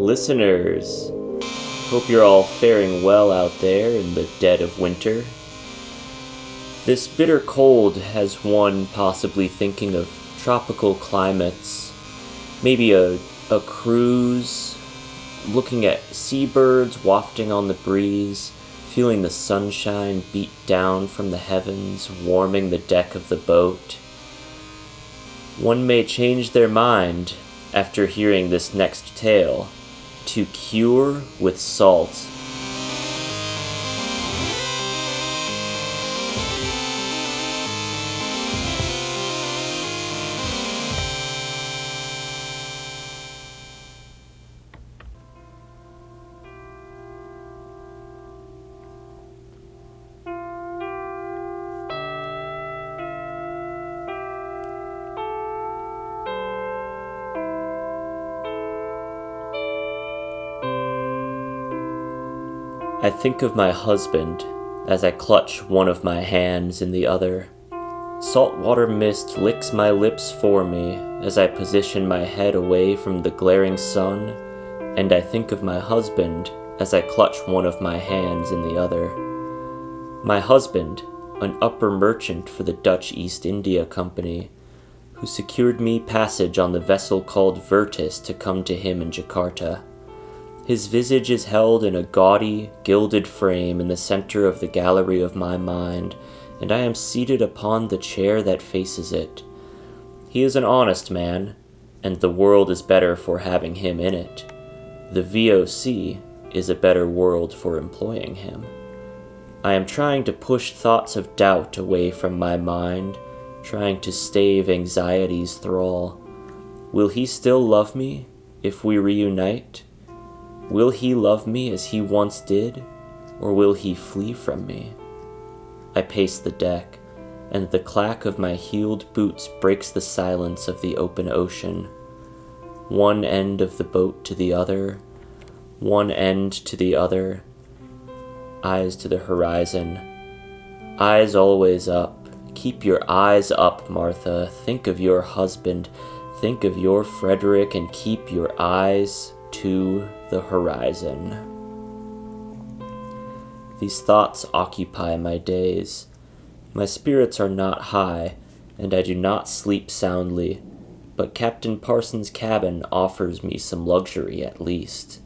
listeners. Hope you're all faring well out there in the dead of winter. This bitter cold has one possibly thinking of tropical climates, maybe a cruise, looking at seabirds wafting on the breeze, feeling the sunshine beat down from the heavens, warming the deck of the boat. One may change their mind after hearing this next tale, to cure with salt. I think of my husband as I clutch one of my hands in the other. Saltwater mist licks my lips for me as I position my head away from the glaring sun, and I think of my husband as I clutch one of my hands in the other. My husband, an upper merchant for the Dutch East India Company, who secured me passage on the vessel called Virtus to come to him in Jakarta. His visage is held in a gaudy, gilded frame in the center of the gallery of my mind, and I am seated upon the chair that faces it. He is an honest man, and the world is better for having him in it. The VOC is a better world for employing him. I am trying to push thoughts of doubt away from my mind, trying to stave anxiety's thrall. Will he still love me if we reunite? Will he love me as he once did, or will he flee from me? I pace the deck, and the clack of my heeled boots breaks the silence of the open ocean. One end of the boat to the other, one end to the other, eyes to the horizon. Eyes always up. Keep your eyes up, Martha. Think of your husband. Think of your Frederick, and keep your eyes to the horizon. These thoughts occupy my days. My spirits are not high, and I do not sleep soundly, but Captain Parsons' cabin offers me some luxury at least.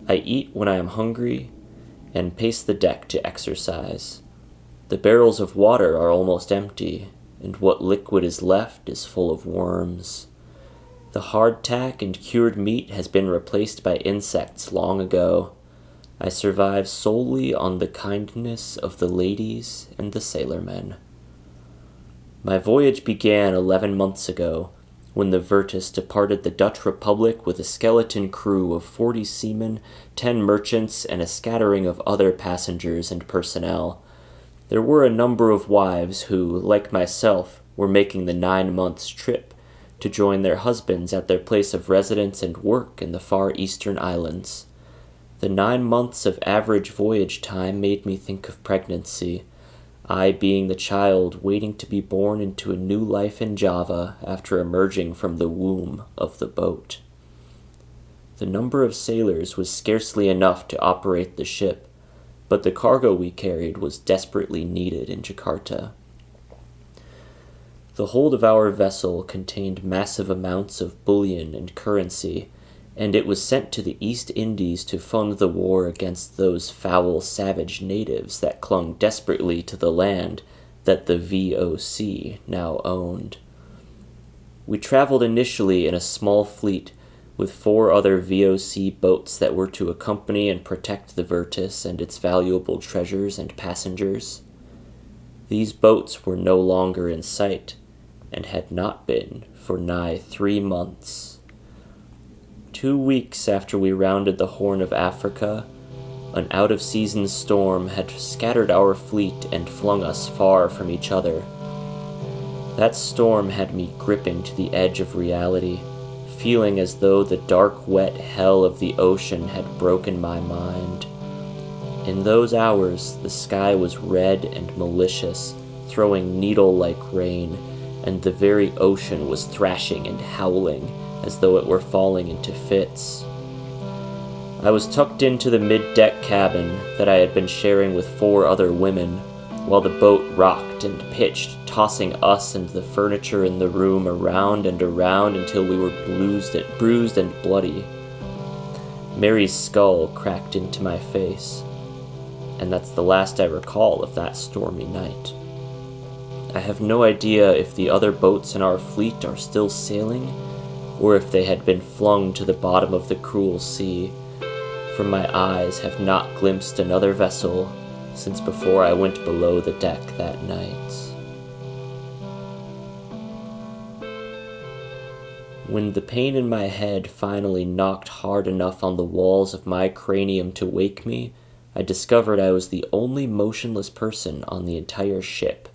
I eat when I am hungry, and pace the deck to exercise. The barrels of water are almost empty, and what liquid is left is full of worms. The hardtack and cured meat has been replaced by insects long ago. I survive solely on the kindness of the ladies and the sailormen. My voyage began 11 months ago, when the Virtus departed the Dutch Republic with a skeleton crew of 40 seamen, 10 merchants, and a scattering of other passengers and personnel. There were a number of wives who, like myself, were making the 9 months trip to join their husbands at their place of residence and work in the far eastern islands. The 9 months of average voyage time made me think of pregnancy, I being the child waiting to be born into a new life in Java after emerging from the womb of the boat. The number of sailors was scarcely enough to operate the ship, but the cargo we carried was desperately needed in Jakarta. The hold of our vessel contained massive amounts of bullion and currency, and it was sent to the East Indies to fund the war against those foul, savage natives that clung desperately to the land that the VOC now owned. We traveled initially in a small fleet with 4 other VOC boats that were to accompany and protect the Virtus and its valuable treasures and passengers. These boats were no longer in sight, and had not been for nigh 3 months. 2 weeks after we rounded the Horn of Africa, an out-of-season storm had scattered our fleet and flung us far from each other. That storm had me gripping to the edge of reality, feeling as though the dark, wet hell of the ocean had broken my mind. In those hours, the sky was red and malicious, throwing needle-like rain, and the very ocean was thrashing and howling as though it were falling into fits. I was tucked into the mid-deck cabin that I had been sharing with 4 other women, while the boat rocked and pitched, tossing us and the furniture in the room around and around until we were bruised and bloody. Mary's skull cracked into my face, and that's the last I recall of that stormy night. I have no idea if the other boats in our fleet are still sailing, or if they had been flung to the bottom of the cruel sea, for my eyes have not glimpsed another vessel since before I went below the deck that night. When the pain in my head finally knocked hard enough on the walls of my cranium to wake me, I discovered I was the only motionless person on the entire ship.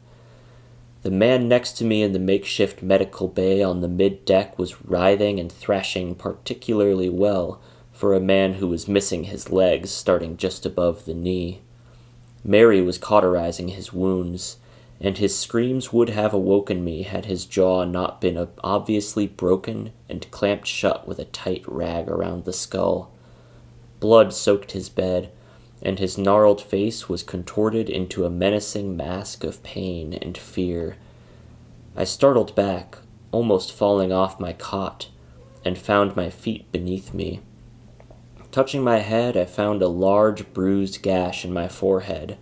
The man next to me in the makeshift medical bay on the mid-deck was writhing and thrashing particularly well for a man who was missing his legs starting just above the knee. Mary was cauterizing his wounds, and his screams would have awoken me had his jaw not been obviously broken and clamped shut with a tight rag around the skull. Blood soaked his bed, and his gnarled face was contorted into a menacing mask of pain and fear. I startled back, almost falling off my cot, and found my feet beneath me. Touching my head, I found a large bruised gash in my forehead,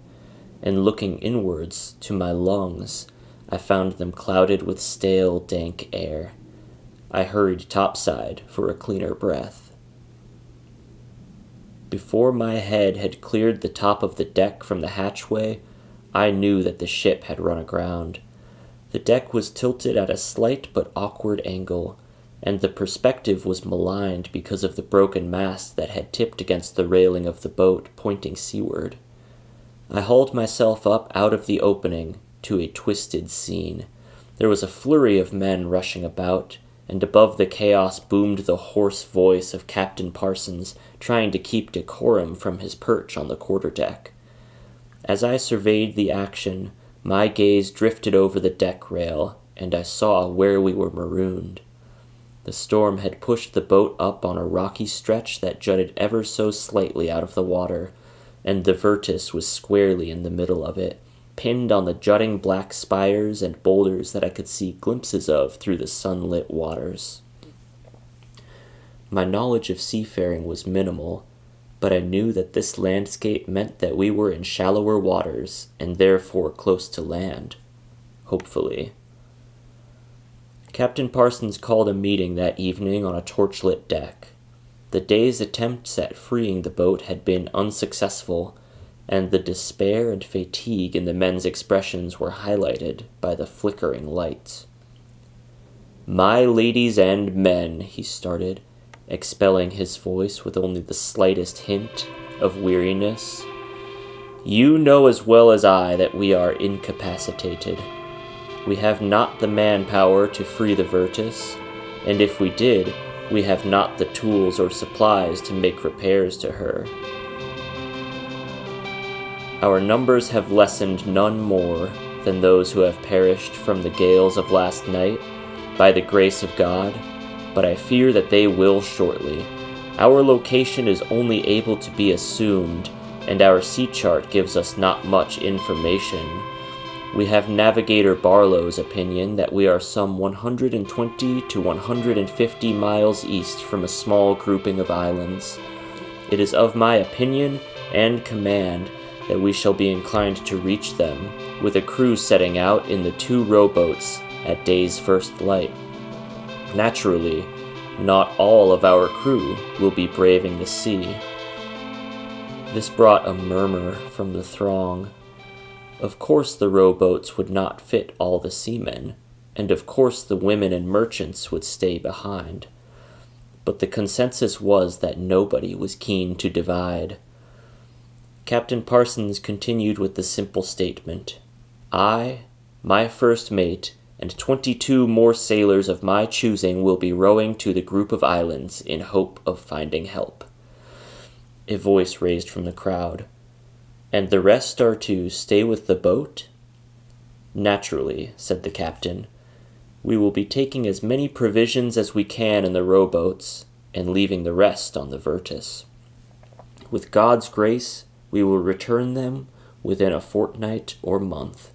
and looking inwards to my lungs, I found them clouded with stale, dank air. I hurried topside for a cleaner breath. Before my head had cleared the top of the deck from the hatchway, I knew that the ship had run aground. The deck was tilted at a slight but awkward angle, and the perspective was maligned because of the broken mast that had tipped against the railing of the boat, pointing seaward. I hauled myself up out of the opening to a twisted scene. There was a flurry of men rushing about, and above the chaos boomed the hoarse voice of Captain Parsons, trying to keep decorum from his perch on the quarterdeck. As I surveyed the action, my gaze drifted over the deck rail, and I saw where we were marooned. The storm had pushed the boat up on a rocky stretch that jutted ever so slightly out of the water, and the Virtus was squarely in the middle of it, pinned on the jutting black spires and boulders that I could see glimpses of through the sunlit waters. My knowledge of seafaring was minimal, but I knew that this landscape meant that we were in shallower waters and therefore close to land. Hopefully. Captain Parsons called a meeting that evening on a torchlit deck. The day's attempts at freeing the boat had been unsuccessful, and the despair and fatigue in the men's expressions were highlighted by the flickering lights. "My ladies and men," he started, expelling his voice with only the slightest hint of weariness, "you know as well as I that we are incapacitated. We have not the manpower to free the Virtus, and if we did, we have not the tools or supplies to make repairs to her. Our numbers have lessened none more than those who have perished from the gales of last night, by the grace of God, but I fear that they will shortly. Our location is only able to be assumed, and our sea chart gives us not much information. We have Navigator Barlow's opinion that we are some 120 to 150 miles east from a small grouping of islands. It is of my opinion and command that we shall be inclined to reach them, with a crew setting out in the 2 rowboats at day's first light. Naturally, not all of our crew will be braving the sea." This brought a murmur from the throng. Of course the rowboats would not fit all the seamen, and of course the women and merchants would stay behind. But the consensus was that nobody was keen to divide. Captain Parsons continued with the simple statement, "I, my first mate, and 22 more sailors of my choosing will be rowing to the group of islands in hope of finding help." A voice raised from the crowd, "And the rest are to stay with the boat?" "Naturally," said the captain. "We will be taking as many provisions as we can in the rowboats, and leaving the rest on the Virtus." With God's grace, we will return them within a fortnight or month.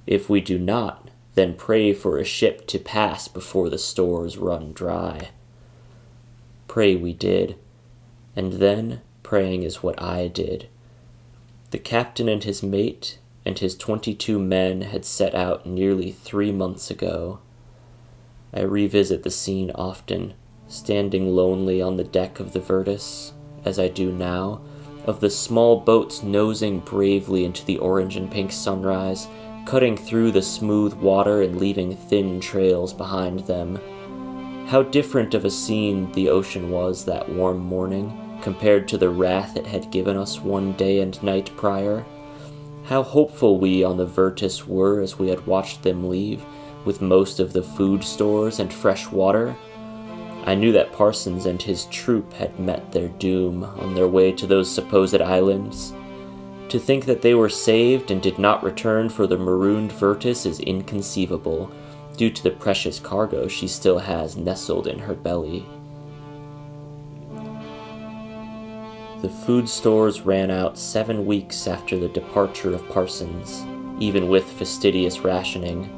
If we do not, then pray for a ship to pass before the stores run dry. Pray we did, and then praying is what I did. The captain and his mate and his 22 men had set out nearly 3 months ago. I revisit the scene often, standing lonely on the deck of the Virtus, as I do now, of the small boats nosing bravely into the orange and pink sunrise, cutting through the smooth water and leaving thin trails behind them. How different of a scene the ocean was that warm morning, compared to the wrath it had given us one day and night prior. How hopeful we on the Virtus were as we had watched them leave, with most of the food stores and fresh water. I knew that Parsons and his troop had met their doom on their way to those supposed islands. To think that they were saved and did not return for the marooned Virtus is inconceivable, due to the precious cargo she still has nestled in her belly. The food stores ran out 7 weeks after the departure of Parsons, even with fastidious rationing.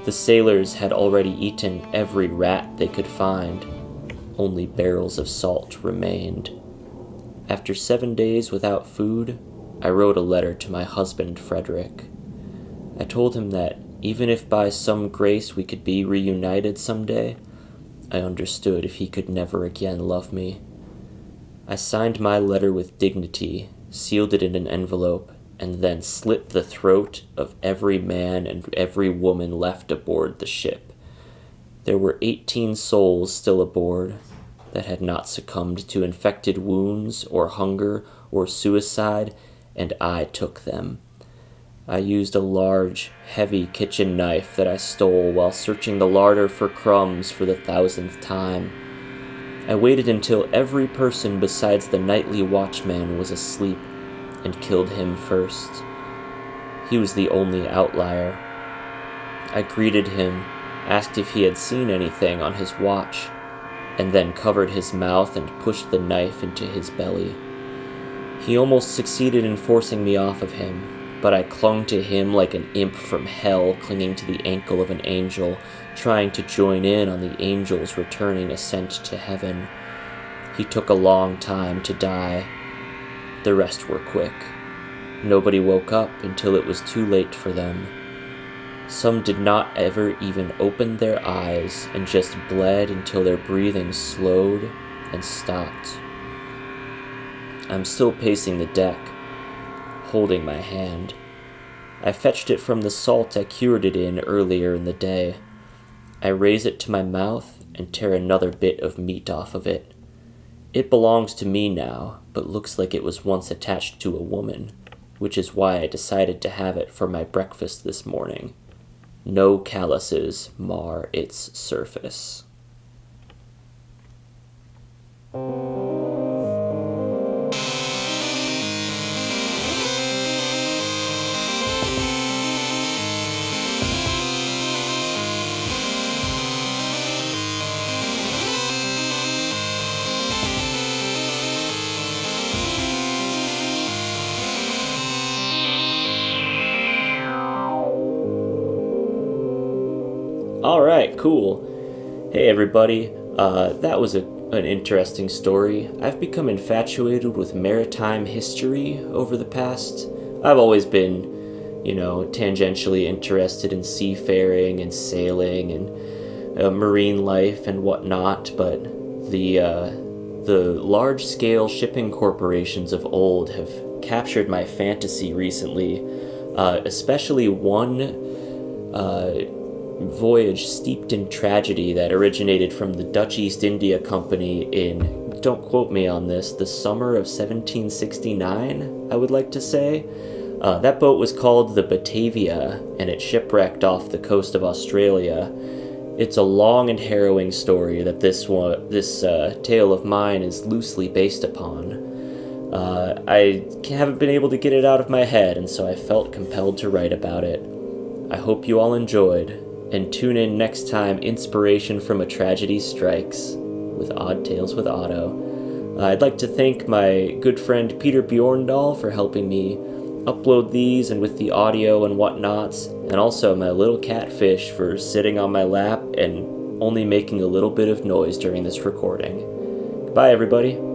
The sailors had already eaten every rat they could find. Only barrels of salt remained. After 7 days without food, I wrote a letter to my husband, Frederick. I told him that even if by some grace we could be reunited someday, I understood if he could never again love me. I signed my letter with dignity, sealed it in an envelope, and then slit the throat of every man and every woman left aboard the ship. There were 18 souls still aboard that had not succumbed to infected wounds or hunger or suicide, and I took them. I used a large, heavy kitchen knife that I stole while searching the larder for crumbs for the 1,000th time. I waited until every person besides the nightly watchman was asleep and killed him first. He was the only outlier. I greeted him, asked if he had seen anything on his watch, and then covered his mouth and pushed the knife into his belly. He almost succeeded in forcing me off of him, but I clung to him like an imp from hell clinging to the ankle of an angel, trying to join in on the angel's returning ascent to heaven. He took a long time to die. The rest were quick. Nobody woke up until it was too late for them. Some did not ever even open their eyes and just bled until their breathing slowed and stopped. I'm still pacing the deck, holding my hand. I fetched it from the salt I cured it in earlier in the day. I raise it to my mouth and tear another bit of meat off of it. It belongs to me now, but looks like it was once attached to a woman, which is why I decided to have it for my breakfast this morning. No calluses mar its surface. Alright, cool. Hey everybody, that was an interesting story. I've become infatuated with maritime history over the past. I've always been, tangentially interested in seafaring and sailing and marine life and whatnot, but the large-scale shipping corporations of old have captured my fantasy recently, especially one voyage steeped in tragedy that originated from the Dutch East India Company in, don't quote me on this, the summer of 1769, I would like to say. That boat was called the Batavia, and it shipwrecked off the coast of Australia. It's a long and harrowing story that this tale of mine is loosely based upon. I haven't been able to get it out of my head, and so I felt compelled to write about it. I hope you all enjoyed, and tune in next time inspiration from a tragedy strikes with Odd Tales with Otto. I'd like to thank my good friend Peter Bjorndal for helping me upload these and with the audio and whatnots, and also my little catfish for sitting on my lap and only making a little bit of noise during this recording. Bye, everybody.